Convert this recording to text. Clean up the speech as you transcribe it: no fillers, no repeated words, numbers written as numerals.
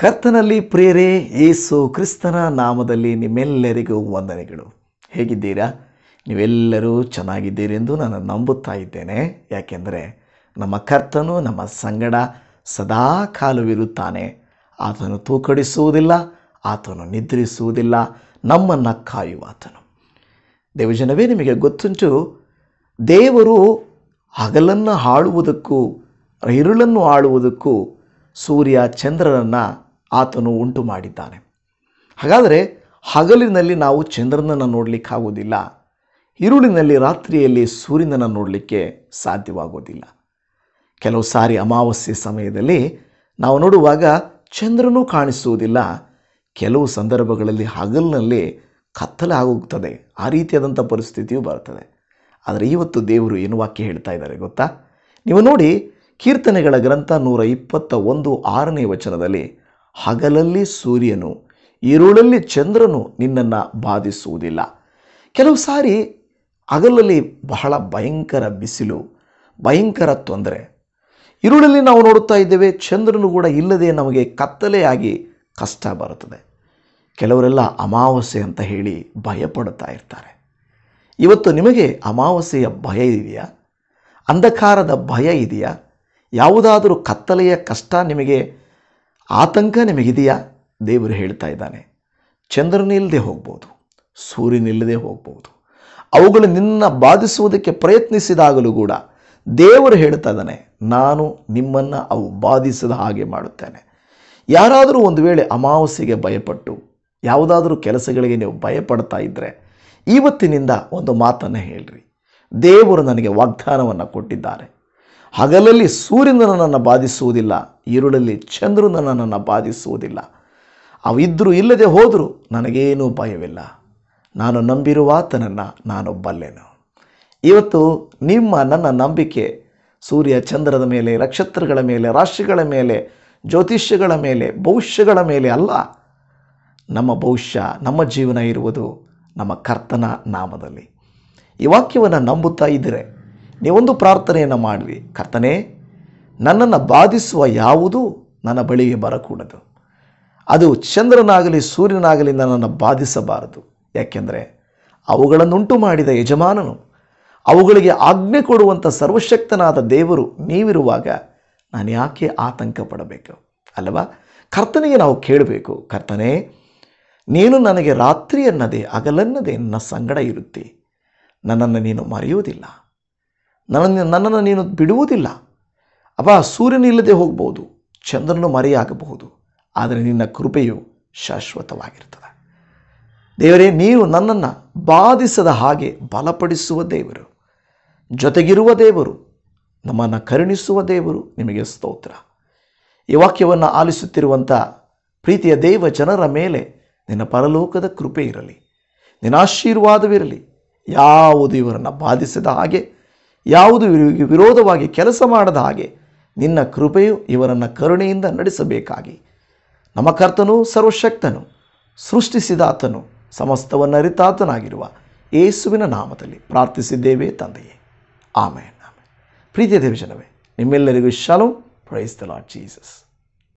ಕರ್ತನಲ್ಲಿ ಪ್ರಿಯರೇ, ಯೇಸು ಕ್ರಿಸ್ತನ ನಾಮದಲ್ಲಿ ನಿಮ್ಮೆಲ್ಲರಿಗೂ ವಂದನೆಗಳು. ಹೇಗಿದ್ದೀರಾ? ನೀವೆಲ್ಲರೂ ಚೆನ್ನಾಗಿದ್ದೀರಿ ಎಂದು ನಾನು ನಂಬುತ್ತಾ ಇದ್ದೇನೆ. ಯಾಕೆಂದರೆ ನಮ್ಮ ಕರ್ತನು ನಮ್ಮ ಸಂಗಡ ಸದಾ ಕಾಲವಿರುತ್ತಾನೆ. ಆತನು ತೂಕಡಿಸುವುದಿಲ್ಲ, ಆತನು ನಿದ್ರಿಸುವುದಿಲ್ಲ, ನಮ್ಮನ್ನು ಕಾಯುವಾತನು. ದೇವಜನವೇ, ನಿಮಗೆ ಗೊತ್ತುಂಟು, ದೇವರು ಹಗಲನ್ನು ಆಳುವುದಕ್ಕೂ ಇರುಳನ್ನು ಆಳುವುದಕ್ಕೂ ಸೂರ್ಯ ಚಂದ್ರನನ್ನು ಆತನು ಉಂಟು ಮಾಡಿದ್ದಾನೆ. ಹಾಗಾದರೆ ಹಗಲಿನಲ್ಲಿ ನಾವು ಚಂದ್ರನನ್ನು ನೋಡಲಿಕ್ಕಾಗೋದಿಲ್ಲ, ಇರುಳಿನಲ್ಲಿ ರಾತ್ರಿಯಲ್ಲಿ ಸೂರ್ಯನನ್ನು ನೋಡಲಿಕ್ಕೆ ಸಾಧ್ಯವಾಗೋದಿಲ್ಲ. ಕೆಲವು ಸಾರಿ ಅಮಾವಾಸ್ಯೆ ಸಮಯದಲ್ಲಿ ನಾವು ನೋಡುವಾಗ ಚಂದ್ರನೂ ಕಾಣಿಸುವುದಿಲ್ಲ. ಕೆಲವು ಸಂದರ್ಭಗಳಲ್ಲಿ ಹಗಲಿನಲ್ಲಿ ಕತ್ತಲೆ ಆಗೋಗ್ತದೆ. ಆ ರೀತಿಯಾದಂಥ ಪರಿಸ್ಥಿತಿಯೂ ಬರ್ತದೆ. ಆದರೆ ಇವತ್ತು ದೇವರು ಏನು ವಾಕ್ಯ ಹೇಳ್ತಾ ಇದ್ದಾರೆ ಗೊತ್ತಾ? ನೀವು ನೋಡಿ, ಕೀರ್ತನೆಗಳ ಗ್ರಂಥ 121:6 ವಚನದಲ್ಲಿ, ಹಗಲಲ್ಲಿ ಸೂರ್ಯನು ಇರುಳಲ್ಲಿ ಚಂದ್ರನು ನಿನ್ನನ್ನು ಬಾಧಿಸುವುದಿಲ್ಲ. ಕೆಲವು ಸಾರಿ ಹಗಲಲ್ಲಿ ಬಹಳ ಭಯಂಕರ ಬಿಸಿಲು, ಭಯಂಕರ ತೊಂದರೆ. ಇರುಳಲ್ಲಿ ನಾವು ನೋಡುತ್ತಾ ಇದ್ದೇವೆ, ಚಂದ್ರನು ಕೂಡ ಇಲ್ಲದೆ ನಮಗೆ ಕತ್ತಲೆಯಾಗಿ ಕಷ್ಟ ಬರುತ್ತದೆ. ಕೆಲವರೆಲ್ಲ ಅಮಾವಾಸ್ಯೆ ಅಂತ ಹೇಳಿ ಭಯಪಡುತ್ತಾ ಇರ್ತಾರೆ. ಇವತ್ತು ನಿಮಗೆ ಅಮಾವಾಸ್ಯೆಯ ಭಯ ಇದೆಯಾ? ಅಂಧಕಾರದ ಭಯ ಇದೆಯಾ? ಯಾವುದಾದರೂ ಕತ್ತಲೆಯ ಕಷ್ಟ ನಿಮಗೆ, ಆತಂಕ ನಿಮಗಿದೆಯಾ? ದೇವರು ಹೇಳ್ತಾ ಇದ್ದಾನೆ, ಚಂದ್ರನಿಲ್ಲದೆ ಹೋಗ್ಬೋದು, ಸೂರ್ಯನಿಲ್ಲದೆ ಹೋಗ್ಬೋದು. ಅವುಗಳು ನಿನ್ನ ಬಾಧಿಸುವುದಕ್ಕೆ ಪ್ರಯತ್ನಿಸಿದಾಗಲೂ ಕೂಡ ದೇವರು ಹೇಳ್ತಾ ಇದ್ದಾನೆ, ನಾನು ನಿಮ್ಮನ್ನು ಅವು ಬಾಧಿಸದ ಹಾಗೆ ಮಾಡುತ್ತೇನೆ. ಯಾರಾದರೂ ಒಂದು ವೇಳೆ ಅಮಾವಾಸ್ಯೆಗೆ ಭಯಪಟ್ಟು ಯಾವುದಾದ್ರೂ ಕೆಲಸಗಳಿಗೆ ನೀವು ಭಯಪಡ್ತಾ ಇದ್ದರೆ, ಇವತ್ತಿನಿಂದ ಒಂದು ಮಾತನ್ನು ಹೇಳ್ರಿ. ದೇವರು ನನಗೆ ವಾಗ್ದಾನವನ್ನು ಕೊಟ್ಟಿದ್ದಾರೆ. ಹಗಲಲ್ಲಿ ಸೂರ್ಯನು ನನ್ನನ್ನು ಬಾಧಿಸುವುದಿಲ್ಲ, ಇರುಳಲ್ಲಿ ಚಂದ್ರನು ನನ್ನನ್ನು ಬಾಧಿಸುವುದಿಲ್ಲ. ಅವಿದ್ದರೂ ಇಲ್ಲದೆ ಹೋದರೂ ನನಗೇನೂ ಭಯವಿಲ್ಲ. ನಾನು ನಂಬಿರುವ ಆತನನ್ನು ನಾನು ಬಲ್ಲೆನು. ಇವತ್ತು ನನ್ನ ನಂಬಿಕೆ ಸೂರ್ಯ ಚಂದ್ರದ ಮೇಲೆ, ನಕ್ಷತ್ರಗಳ ಮೇಲೆ, ರಾಶಿಗಳ ಮೇಲೆ, ಜ್ಯೋತಿಷ್ಯಗಳ ಮೇಲೆ, ಭವಿಷ್ಯಗಳ ಮೇಲೆ ಅಲ್ಲ. ನಮ್ಮ ಭವಿಷ್ಯ, ನಮ್ಮ ಜೀವನ ಇರುವುದು ನಮ್ಮ ಕರ್ತನ ನಾಮದಲ್ಲಿ. ಈ ವಾಕ್ಯವನ್ನು ನಂಬುತ್ತಾ ಇದ್ದರೆ ನೀವೊಂದು ಪ್ರಾರ್ಥನೆಯನ್ನು ಮಾಡಿರಿ. ಕರ್ತನೇ, ನನ್ನನ್ನು ಬಾಧಿಸುವ ಯಾವುದೂ ನನ್ನ ಬಳಿಗೆ ಬರಕೂಡದು. ಅದು ಚಂದ್ರನಾಗಲಿ ಸೂರ್ಯನಾಗಲಿ ನನ್ನನ್ನು ಬಾಧಿಸಬಾರದು. ಯಾಕೆಂದರೆ ಅವುಗಳನ್ನುಂಟು ಮಾಡಿದ ಯಜಮಾನನು, ಅವುಗಳಿಗೆ ಆಜ್ಞೆ ಕೊಡುವಂಥ ಸರ್ವಶಕ್ತನಾದ ದೇವರು ನೀವಿರುವಾಗ ನಾನು ಯಾಕೆ ಆತಂಕ ಪಡಬೇಕು ಅಲ್ಲವಾ? ಕರ್ತನಿಗೆ ನಾವು ಕೇಳಬೇಕು, ಕರ್ತನೇ, ನೀನು ನನಗೆ ರಾತ್ರಿ ಅನ್ನದೇ ಹಗಲನ್ನದೇ ನನ್ನ ಸಂಗಡ ಇರುತ್ತಿ. ನನ್ನನ್ನು ನೀನು ಮರೆಯುವುದಿಲ್ಲ, ನನ್ನನ್ನು ನೀನು ಬಿಡುವುದಿಲ್ಲ. ಅಪ್ಪ, ಸೂರ್ಯನಿಲ್ಲದೆ ಹೋಗ್ಬೋದು, ಚಂದ್ರನು ಮರೆಯಾಗಬಹುದು, ಆದರೆ ನಿನ್ನ ಕೃಪೆಯು ಶಾಶ್ವತವಾಗಿರ್ತದೆ. ದೇವರೇ, ನೀವು ನನ್ನನ್ನು ಬಾಧಿಸದ ಹಾಗೆ ಬಲಪಡಿಸುವ ದೇವರು, ಜೊತೆಗಿರುವ ದೇವರು, ನಮ್ಮನ್ನು ಕರುಣಿಸುವ ದೇವರು, ನಿಮಗೆ ಸ್ತೋತ್ರ. ಈ ವಾಕ್ಯವನ್ನು ಆಲಿಸುತ್ತಿರುವಂಥ ಪ್ರೀತಿಯ ದೇವ ಜನರ ಮೇಲೆ ನಿನ್ನ ಪರಲೋಕದ ಕೃಪೆ ಇರಲಿ, ನಿನ್ನ ಆಶೀರ್ವಾದವಿರಲಿ. ಯಾವುದು ಇವರನ್ನು ಬಾಧಿಸದ ಹಾಗೆ, ಯಾವುದು ವಿರೋಧವಾಗಿ ಕೆಲಸ ಮಾಡದ ಹಾಗೆ ನಿನ್ನ ಕೃಪೆಯು ಇವರನ್ನು ಕರುಣೆಯಿಂದ ನಡೆಸಬೇಕಾಗಿ ನಮ್ಮ ಕರ್ತನು, ಸರ್ವಶಕ್ತನು, ಸೃಷ್ಟಿಸಿದಾತನು, ಸಮಸ್ತವನ್ನು ಅರಿತಾತನಾಗಿರುವ ಯೇಸುವಿನ ನಾಮದಲ್ಲಿ ಪ್ರಾರ್ಥಿಸಿದ್ದೇವೆ ತಂದೆಯೇ, ಆಮೇನ್. ಪ್ರೀತಿಯ ದೇವಜನವೇ, ನಿಮ್ಮೆಲ್ಲರಿಗೂ shalom. Praise the lord Jesus.